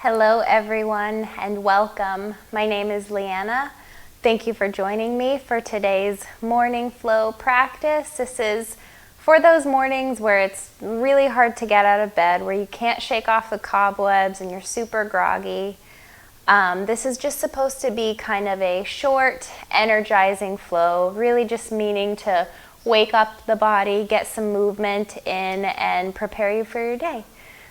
Hello everyone and welcome. My name is Leanna. Thank you for joining me for today's morning flow practice. This is for those mornings where it's really hard to get out of bed, where you can't shake off the cobwebs and you're super groggy. This is just supposed to be kind of a short, energizing flow, really just meaning to wake up the body, get some movement in, and prepare you for your day.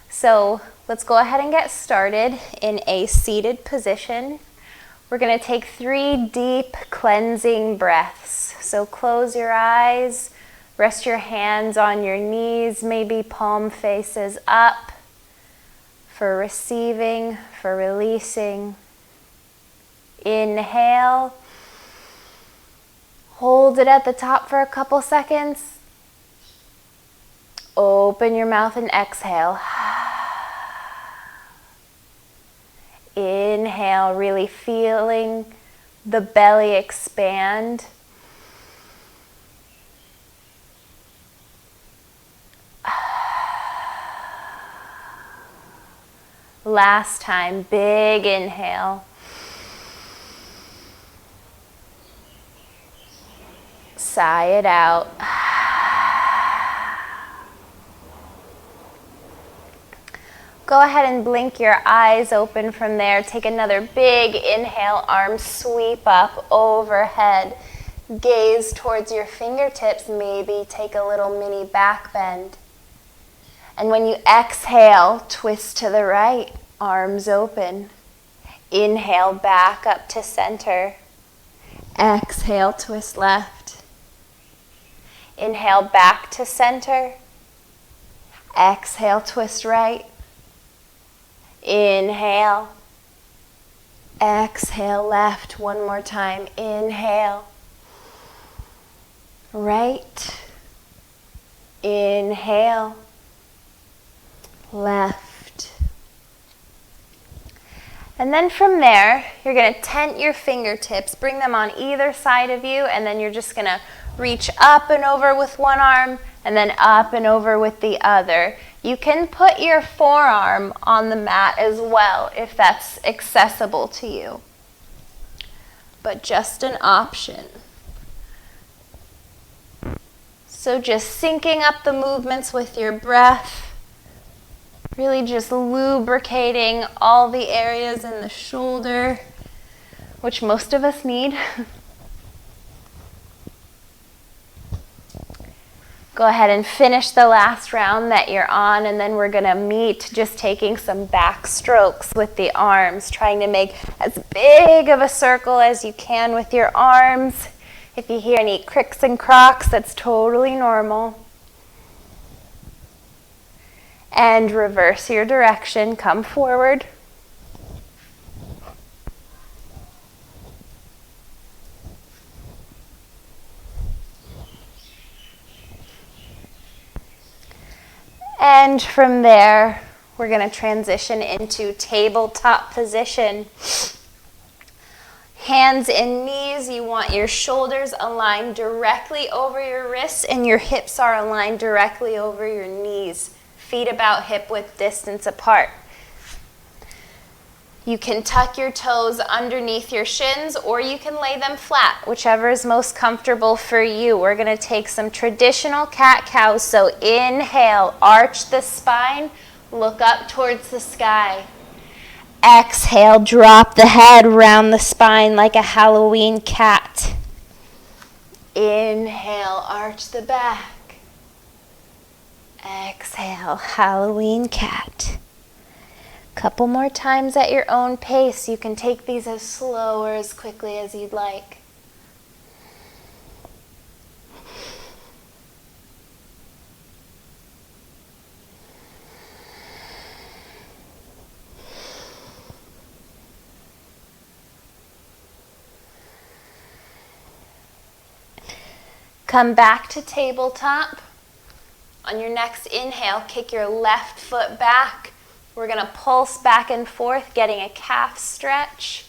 So let's go ahead and get started in a seated position. We're going to take 3 deep cleansing breaths. So close your eyes, rest your hands on your knees, maybe palm faces up for receiving, for releasing. Inhale. Hold it at the top for a couple seconds. Open your mouth and exhale. Inhale, really feeling the belly expand. Last time, big inhale. Sigh it out. Go ahead and blink your eyes open from there. Take another big inhale, arms sweep up overhead. Gaze towards your fingertips, maybe take a little mini back bend. And when you exhale, twist to the right, arms open. Inhale, back up to center. Exhale, twist left. Inhale, back to center. Exhale, twist right. Inhale. Exhale, left. One more time. Inhale. Right. Inhale. Left. And then from there, you're going to tent your fingertips, bring them on either side of you, and then you're just going to reach up and over with one arm, and then up and over with the other. You can put your forearm on the mat as well if that's accessible to you, but just an option. So just syncing up the movements with your breath, really just lubricating all the areas in the shoulder, which most of us need. Go ahead and finish the last round that you're on, and then we're going to meet just taking some back strokes with the arms, trying to make as big of a circle as you can with your arms. If you hear any cricks and crocks, that's totally normal. And reverse your direction, come forward. And from there, we're going to transition into tabletop position. Hands and knees, you want your shoulders aligned directly over your wrists and your hips are aligned directly over your knees. Feet about hip width distance apart. You can tuck your toes underneath your shins or you can lay them flat, whichever is most comfortable for you. We're going to take some traditional cat-cow. So inhale, arch the spine, look up towards the sky. Exhale, drop the head around the spine like a Halloween cat. Inhale, arch the back. Exhale, Halloween cat. Couple more times at your own pace. You can take these as slow or as quickly as you'd like. Come back to tabletop. On your next inhale, kick your left foot back. We're going to pulse back and forth, getting a calf stretch.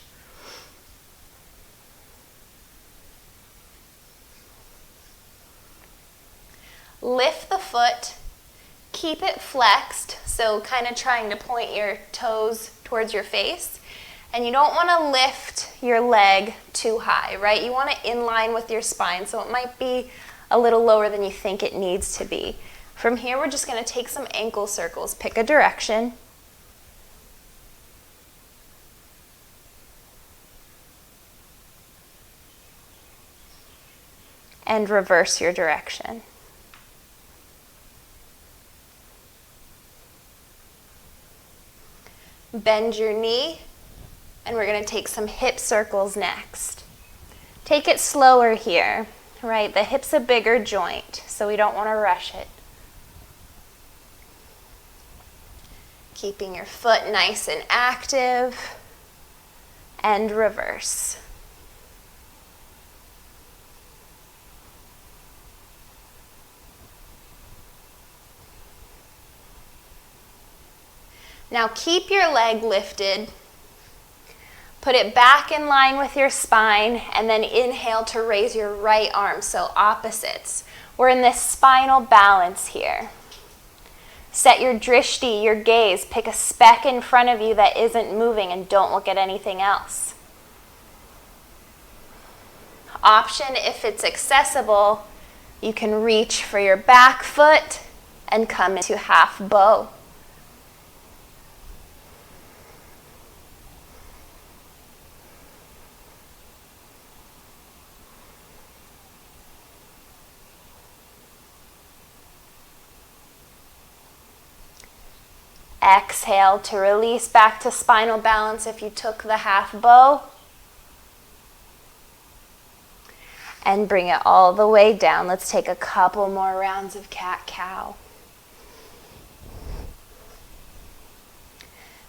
Lift the foot, keep it flexed, so kind of trying to point your toes towards your face. And you don't want to lift your leg too high, right? You want to inline with your spine, so it might be a little lower than you think it needs to be. From here, we're just going to take some ankle circles. Pick a direction. And reverse your direction. Bend your knee, and we're going to take some hip circles next. Take it slower here, right? The hip's a bigger joint, so we don't want to rush it. Keeping your foot nice and active, and reverse. Now keep your leg lifted, put it back in line with your spine, and then inhale to raise your right arm, so opposites. We're in this spinal balance here. Set your drishti, your gaze, pick a speck in front of you that isn't moving and don't look at anything else. Option, if it's accessible, you can reach for your back foot and come into half bow. Exhale to release back to spinal balance if you took the half bow. And bring it all the way down. Let's take a couple more rounds of cat-cow.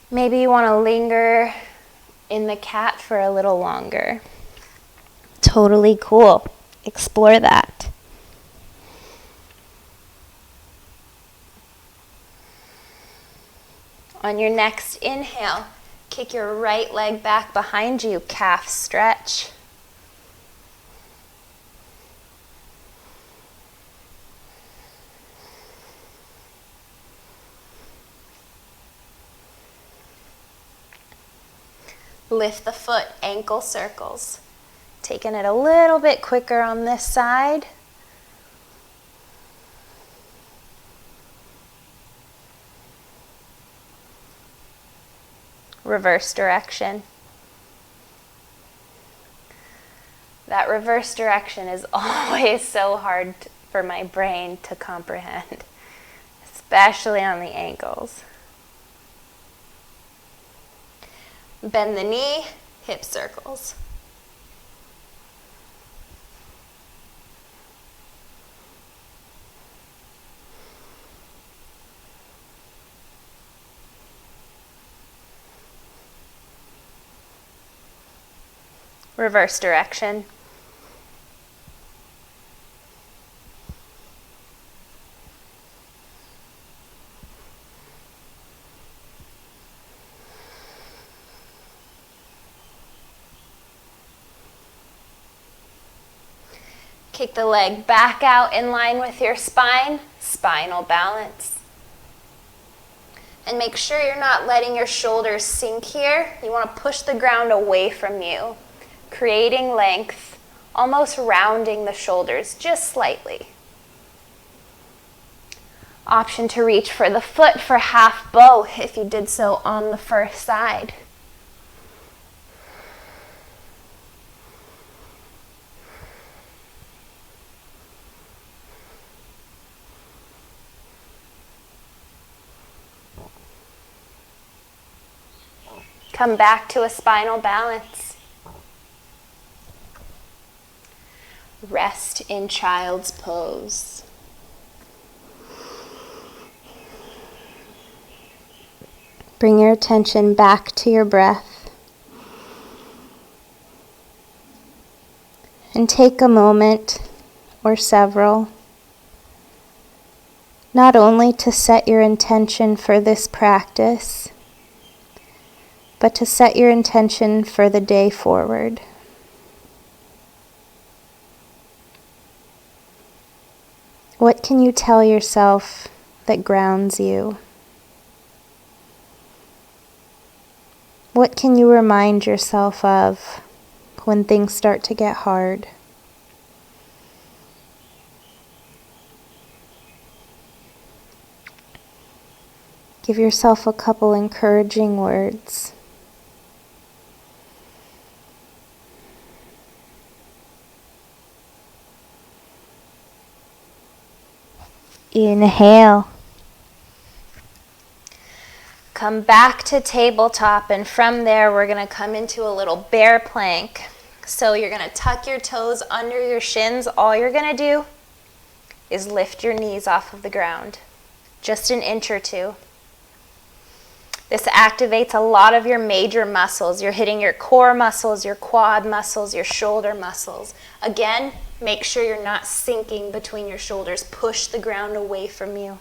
Maybe you want to linger in the cat for a little longer. Totally cool. Explore that. On your next inhale, kick your right leg back behind you, calf stretch. Lift the foot, ankle circles. Taking it a little bit quicker on this side. Reverse direction. That reverse direction is always so hard for my brain to comprehend, especially on the ankles. Bend the knee, hip circles. Reverse direction. Kick the leg back out in line with your spine, spinal balance. And make sure you're not letting your shoulders sink here. You want to push the ground away from you, creating length, almost rounding the shoulders just slightly. Option to reach for the foot for half bow if you did so on the first side. Come back to a spinal balance. Rest in child's pose. Bring your attention back to your breath. And take a moment or several, not only to set your intention for this practice, but to set your intention for the day forward. What can you tell yourself that grounds you? What can you remind yourself of when things start to get hard? Give yourself a couple encouraging words. Inhale. Come back to tabletop, and from there we're going to come into a little bear plank. So you're going to tuck your toes under your shins. All you're going to do is lift your knees off of the ground, just an inch or two. This activates a lot of your major muscles. You're hitting your core muscles, your quad muscles, your shoulder muscles. Again, make sure you're not sinking between your shoulders. Push the ground away from you.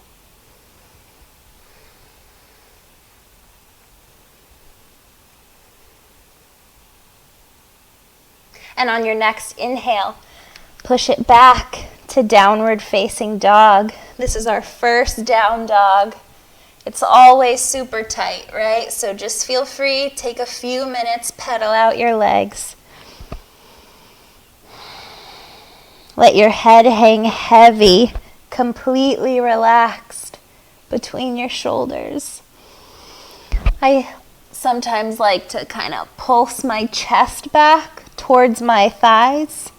And on your next inhale, push it back to downward facing dog. This is our first down dog. It's always super tight, right? So just feel free, take a few minutes, pedal out your legs. Let your head hang heavy, completely relaxed between your shoulders. I sometimes like to kind of pulse my chest back towards my thighs.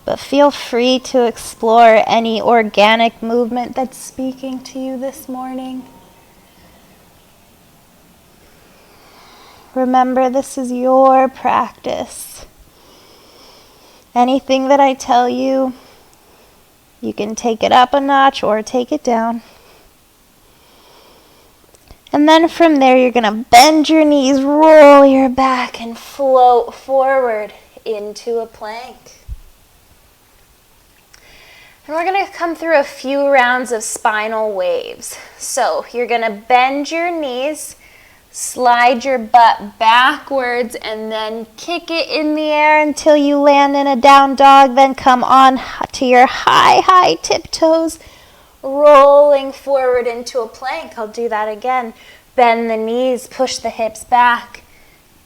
But feel free to explore any organic movement that's speaking to you this morning. Remember, this is your practice. Anything that I tell you, you can take it up a notch or take it down. And then from there, you're going to bend your knees, roll your back, and float forward into a plank. And we're going to come through a few rounds of spinal waves. So you're going to bend your knees, slide your butt backwards, and then kick it in the air until you land in a down dog. Then come on to your high tiptoes, rolling forward into a plank. I'll do that again. Bend the knees, push the hips back.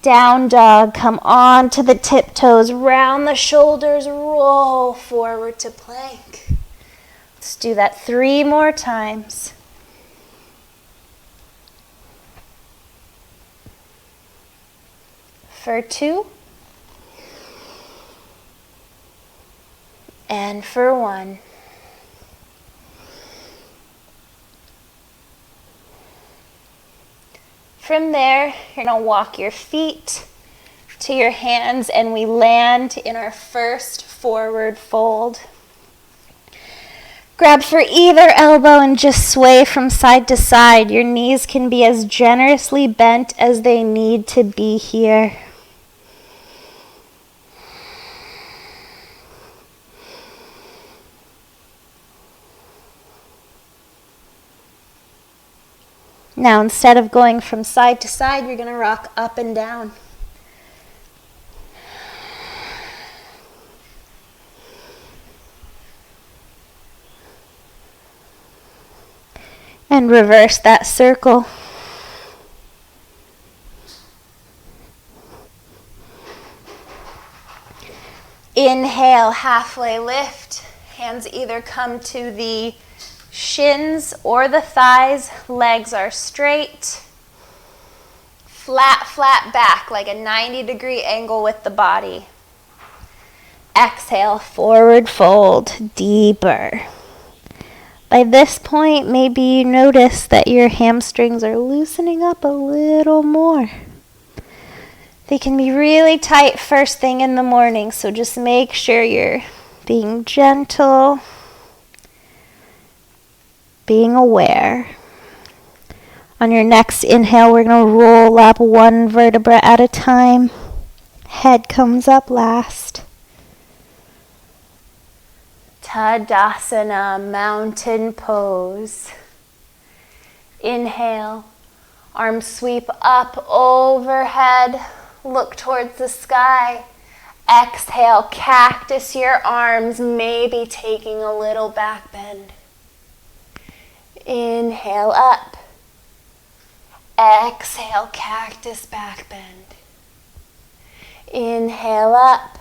Down dog, come on to the tiptoes, round the shoulders, roll forward to plank. Let's do that 3 more times. For 2. And for 1. From there, you're going to walk your feet to your hands, and we land in our first forward fold. Grab for either elbow and just sway from side to side. Your knees can be as generously bent as they need to be here. Now, instead of going from side to side, you're going to rock up and down. And reverse that circle. Inhale, halfway lift. Hands either come to the shins or the thighs. Legs are straight. Flat back, like a 90-degree angle with the body. Exhale, forward fold, deeper. By this point, maybe you notice that your hamstrings are loosening up a little more. They can be really tight first thing in the morning, so just make sure you're being gentle, being aware. On your next inhale, we're going to roll up 1 vertebra at a time. Head comes up last. Tadasana, mountain pose. Inhale, arms sweep up overhead, look towards the sky. Exhale, cactus your arms, maybe taking a little back bend. Inhale up. Exhale, cactus back bend. Inhale up.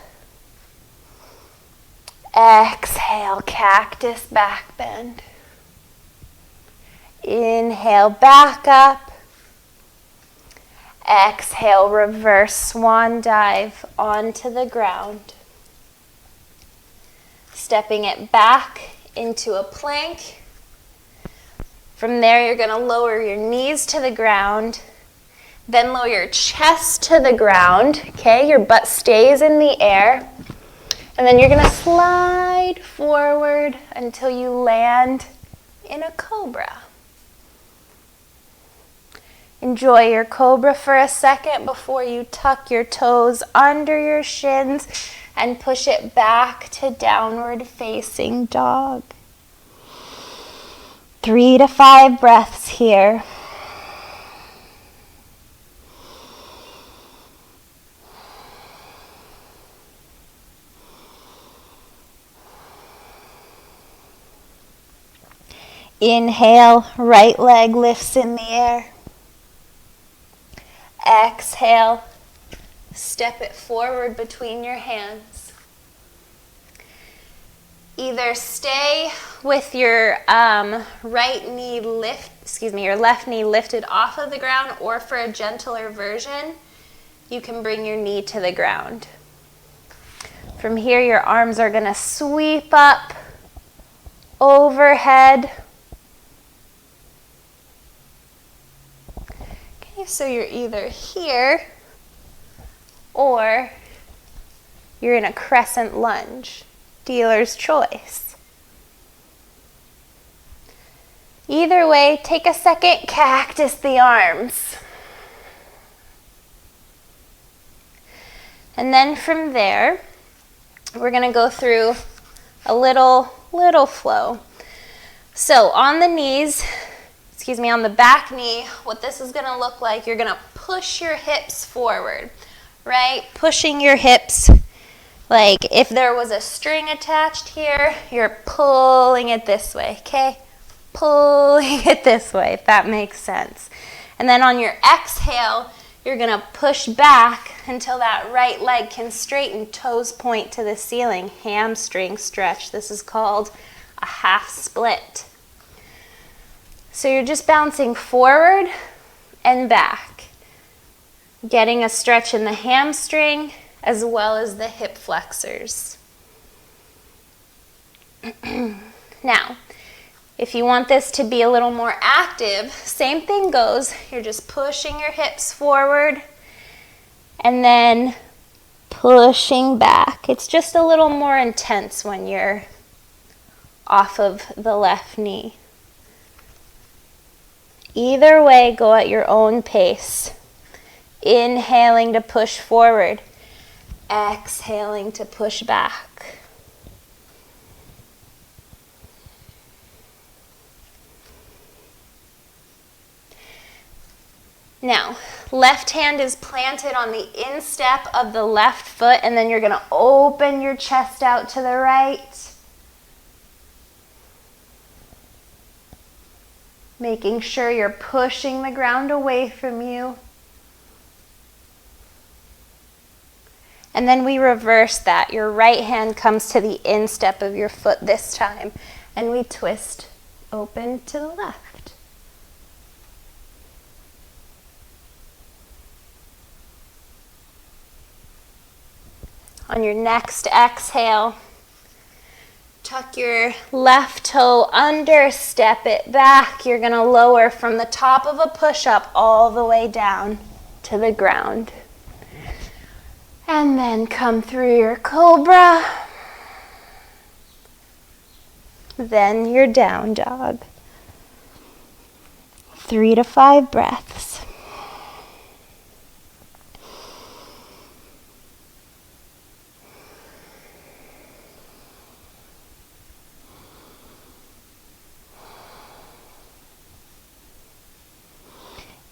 Exhale, cactus back bend. Inhale, back up. Exhale, reverse swan dive onto the ground. Stepping it back into a plank. From there, you're going to lower your knees to the ground. Then lower your chest to the ground. Okay, your butt stays in the air. And then you're going to slide forward until you land in a cobra. Enjoy your cobra for a second before you tuck your toes under your shins and push it back to downward facing dog. 3 to 5 breaths here. Inhale, right leg lifts in the air. Exhale, step it forward between your hands. Either stay with your your left knee lifted off of the ground, or for a gentler version, you can bring your knee to the ground. From here, your arms are going to sweep up overhead. So you're either here or you're in a crescent lunge, dealer's choice. Either way, take a second, cactus the arms. And then from there, we're going to go through a little flow. So on the knees, on the back knee, what this is going to look like, you're going to push your hips forward, right? Pushing your hips, like if there was a string attached here, you're pulling it this way, okay? Pulling it this way, if that makes sense. And then on your exhale, you're going to push back until that right leg can straighten, toes point to the ceiling, hamstring stretch. This is called a half split. So you're just bouncing forward and back, getting a stretch in the hamstring as well as the hip flexors. Now, if you want this to be a little more active, same thing goes. You're just pushing your hips forward and then pushing back. It's just a little more intense when you're off of the left knee. Either way, go at your own pace. Inhaling to push forward. Exhaling to push back. Now, left hand is planted on the instep of the left foot, and then you're going to open your chest out to the right. Making sure you're pushing the ground away from you. And then we reverse that. Your right hand comes to the instep of your foot this time, and we twist open to the left. On your next exhale, tuck your left toe under, step it back. You're going to lower from the top of a push-up all the way down to the ground. And then come through your cobra. Then your down dog. 3 to 5 breaths.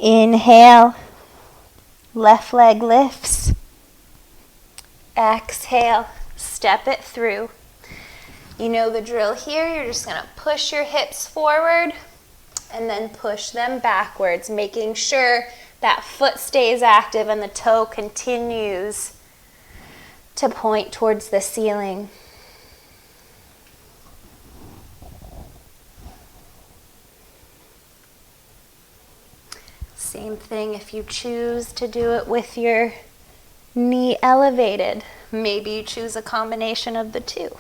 Inhale, left leg lifts. Exhale, step it through. You know the drill here. You're just going to push your hips forward and then push them backwards, making sure that foot stays active and the toe continues to point towards the ceiling. Same thing if you choose to do it with your knee elevated. Maybe you choose a combination of the two.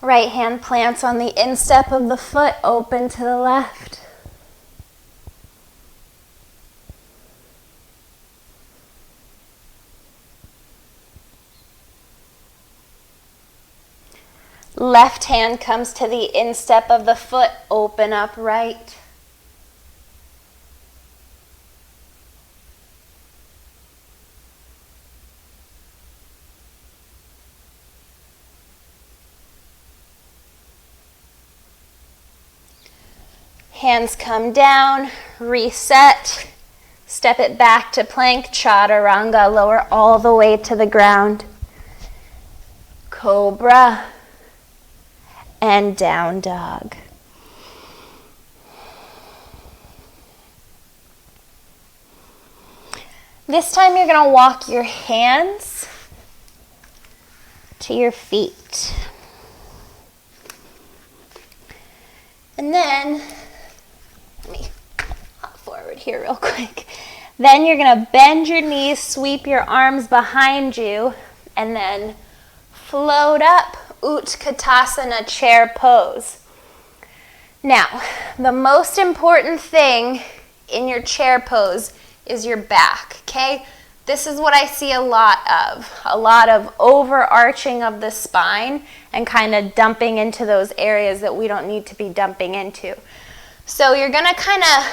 Right hand plants on the instep of the foot, open to the left. Left hand comes to the instep of the foot, open up right. Hands come down, reset, step it back to plank, chaturanga, lower all the way to the ground. Cobra and down dog. This time you're going to walk your hands to your feet. And then, let me hop forward here real quick. Then you're going to bend your knees, sweep your arms behind you, and then float up, Katasana, chair pose. Now, the most important thing in your chair pose is your back, okay? This is what I see a lot of overarching of the spine and kind of dumping into those areas that we don't need to be dumping into. So you're gonna kind of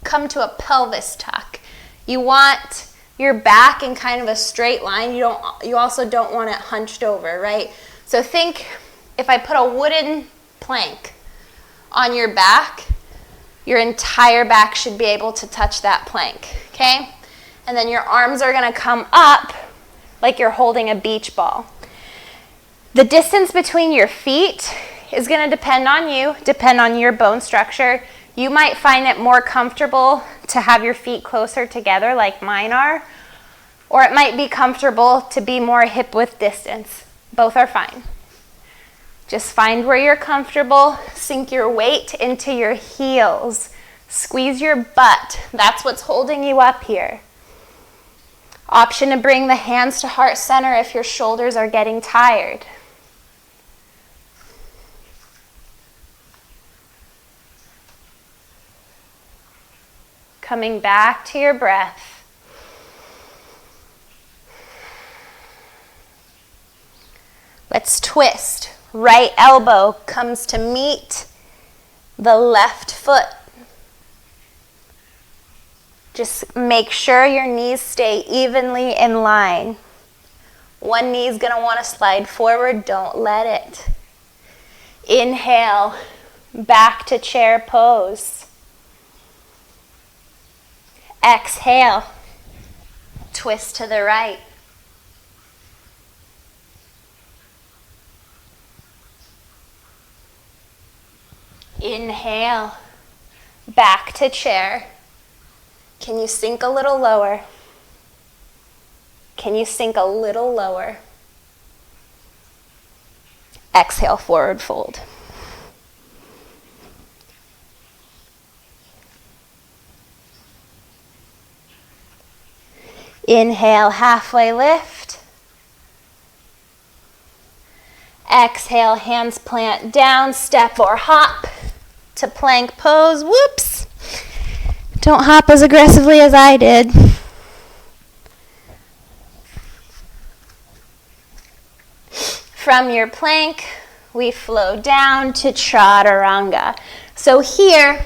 come to a pelvis tuck. You want your back in kind of a straight line. You also don't want it hunched over, right? So think if I put a wooden plank on your back, your entire back should be able to touch that plank, okay? And then your arms are gonna come up like you're holding a beach ball. The distance between your feet is gonna depend on you, depend on your bone structure. You might find it more comfortable to have your feet closer together like mine are, or it might be comfortable to be more hip width distance. Both are fine. Just find where you're comfortable, sink your weight into your heels, squeeze your butt. That's what's holding you up here. Option to bring the hands to heart center if your shoulders are getting tired. Coming back to your breath. Let's twist. Right elbow comes to meet the left foot. Just make sure your knees stay evenly in line. One knee is going to want to slide forward. Don't let it. Inhale, back to chair pose. Exhale, twist to the right. Inhale, back to chair. Can you sink a little lower? Can you sink a little lower? Exhale, forward fold. Inhale, halfway lift. Exhale, hands plant down, step or hop to plank pose. Whoops! Don't hop as aggressively as I did. From your plank, we flow down to chaturanga. So here,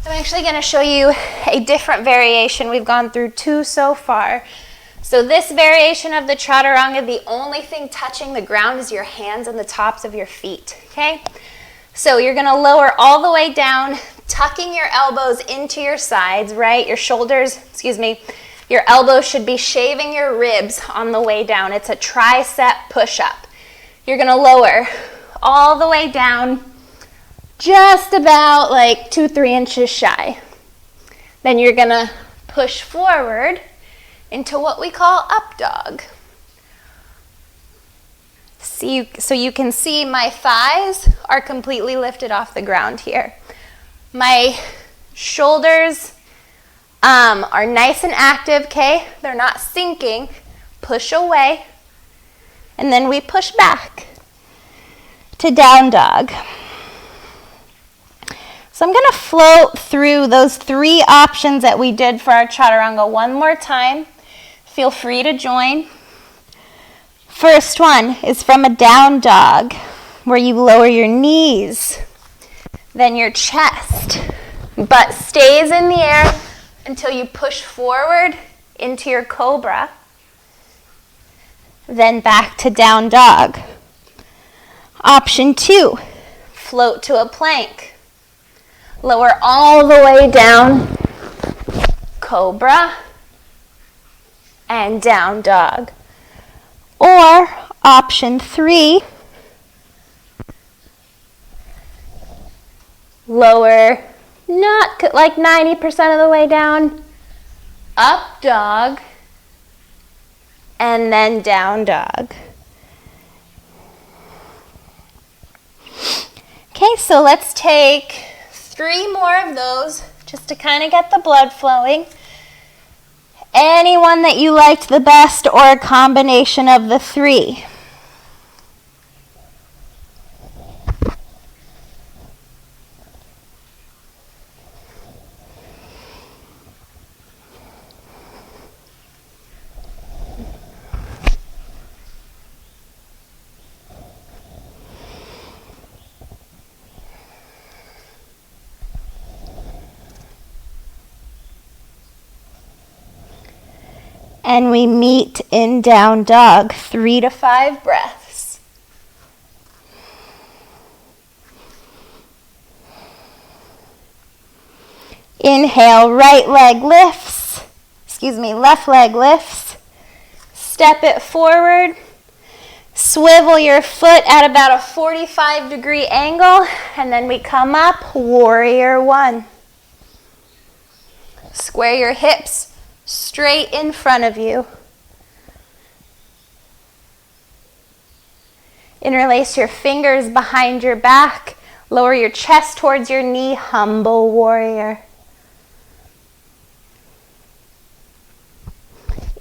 I'm actually going to show you a different variation. We've gone through two so far. So this variation of the chaturanga, the only thing touching the ground is your hands and the tops of your feet, okay? So you're gonna lower all the way down, tucking your elbows into your sides, right? Your shoulders, your elbows should be shaving your ribs on the way down. It's a tricep push-up. You're gonna lower all the way down, just about like 2-3 inches shy. Then you're gonna push forward into what we call up dog. So you can see my thighs are completely lifted off the ground here. My shoulders are nice and active, okay? They're not sinking. Push away. And then we push back to down dog. So I'm going to float through those 3 options that we did for our chaturanga one more time. Feel free to join. First one is from a down dog, where you lower your knees, then your chest. Butt stays in the air until you push forward into your cobra. Then back to down dog. Option 2, float to a plank. Lower all the way down, cobra, and down dog. Or option 3, lower not like 90% of the way down, up dog, and then down dog. Okay, so let's take 3 more of those just to kind of get the blood flowing. Any one that you liked the best or a combination of the 3. And we meet in down dog, 3 to 5 breaths. Inhale, right leg lifts, left leg lifts. Step it forward. Swivel your foot at about a 45-degree angle, and then we come up, warrior 1. Square your hips straight in front of you. Interlace your fingers behind your back. Lower your chest towards your knee, humble warrior.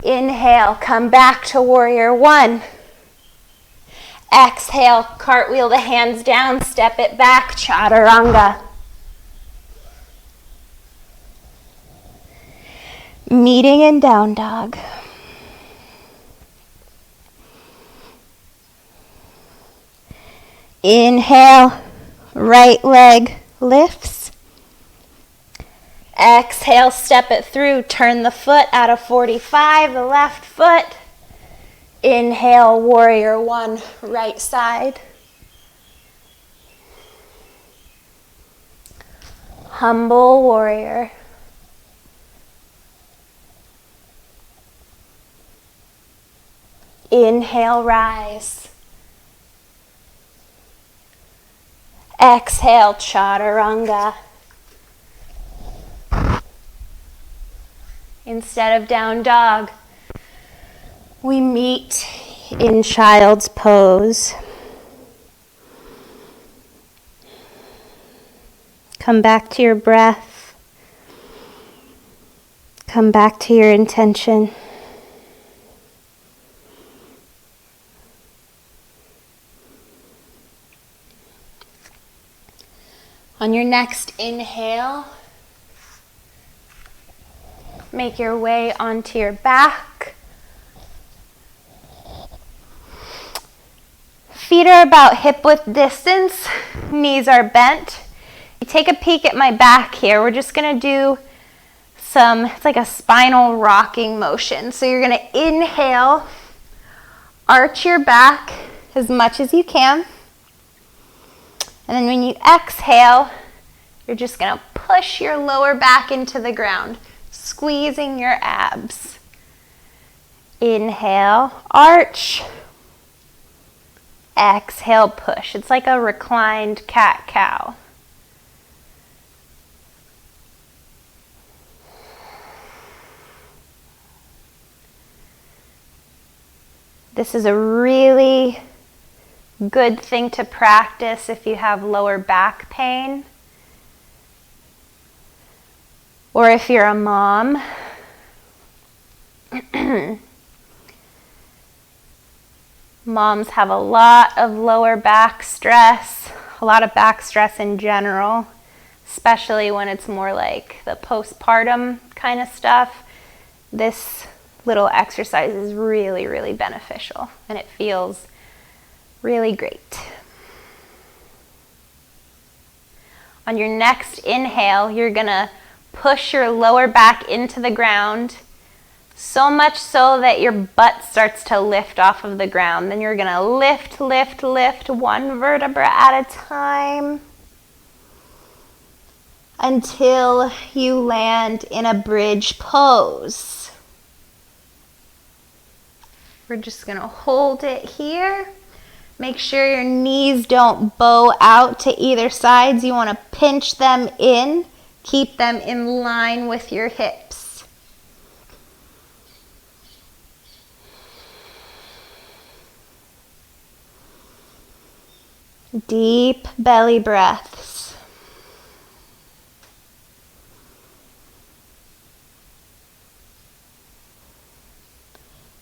Inhale, come back to warrior 1. Exhale, cartwheel the hands down, step it back, chaturanga. Meeting in down dog. Inhale, right leg lifts. Exhale, step it through, turn the foot at a 45, the left foot. Inhale, warrior 1, right side. Humble warrior. Inhale, rise. Exhale, chaturanga. Instead of down dog, we meet in child's pose. Come back to your breath. Come back to your intention. On your next inhale, make your way onto your back. Feet are about hip width distance, knees are bent. You take a peek at my back here. We're just going to do it's like a spinal rocking motion. So you're going to inhale, arch your back as much as you can. And then when you exhale, you're just going to push your lower back into the ground, squeezing your abs. Inhale, arch. Exhale, push. It's like a reclined cat-cow. This is a really good thing to practice if you have lower back pain, or if you're a mom. Moms have a lot of lower back stress, a lot of back stress in general, especially when it's more like the postpartum kind of stuff. This little exercise is really, really beneficial, and it feels really great. On your next inhale, you're gonna push your lower back into the ground, so much so that your butt starts to lift off of the ground. Then you're gonna lift, lift, lift one vertebra at a time until you land in a bridge pose. We're just gonna hold it here. Make sure your knees don't bow out to either sides. You wanna pinch them in, keep them in line with your hips. Deep belly breaths.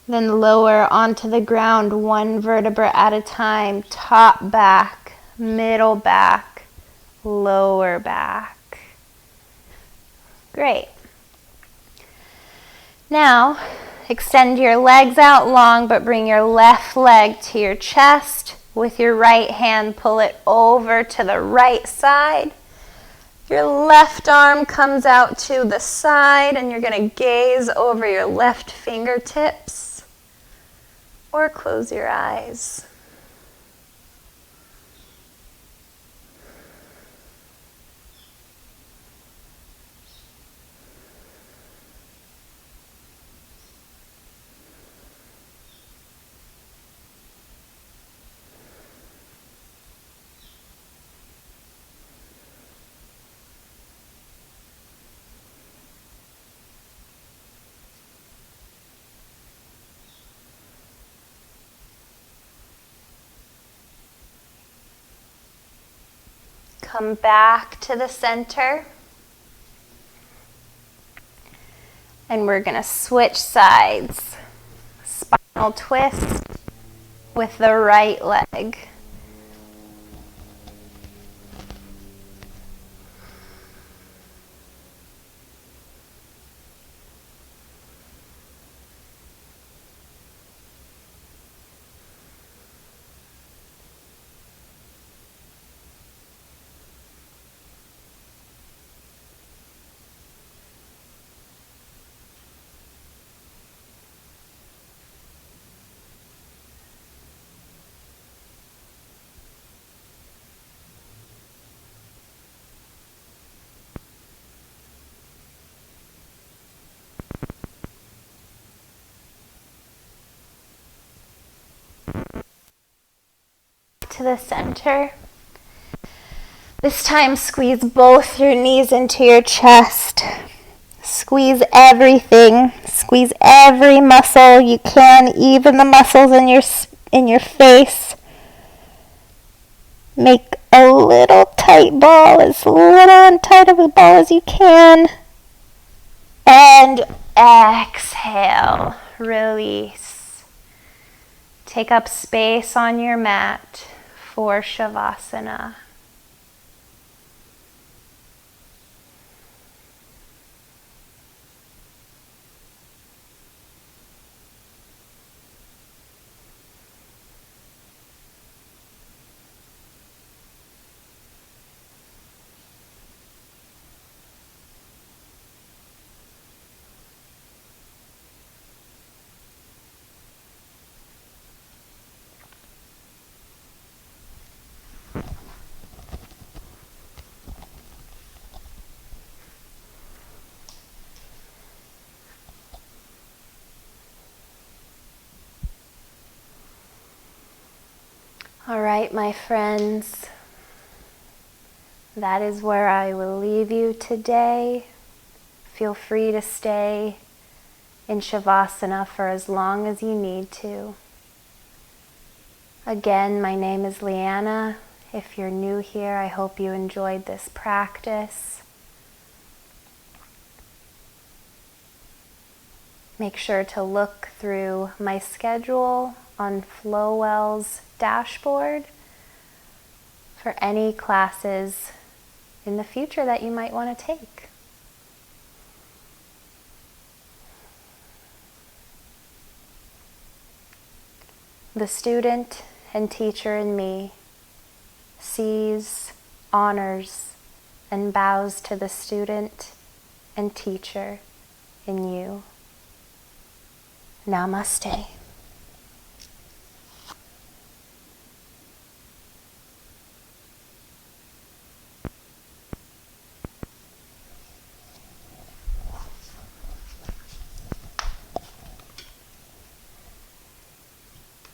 Then lower onto the ground one vertebra at a time. Top back, middle back, lower back. Great. Now, extend your legs out long, but bring your left leg to your chest. With your right hand, pull it over to the right side. Your left arm comes out to the side, and you're going to gaze over your left fingertips or close your eyes. Come back to the center. And we're going to switch sides. Spinal twist with the right leg. To the center. This time, squeeze both your knees into your chest. Squeeze everything. Squeeze every muscle you can, even the muscles in your face. Make a little tight ball, as little and tight of a ball as you can. And exhale. Release. Take up space on your mat for Savasana. All right, my friends, that is where I will leave you today. Feel free to stay in Savasana for as long as you need to. Again, my name is Leanna. If you're new here, I hope you enjoyed this practice. Make sure to look through my schedule on Flowell's dashboard for any classes in the future that you might want to take. The student and teacher in me sees, honors, and bows to the student and teacher in you. Namaste.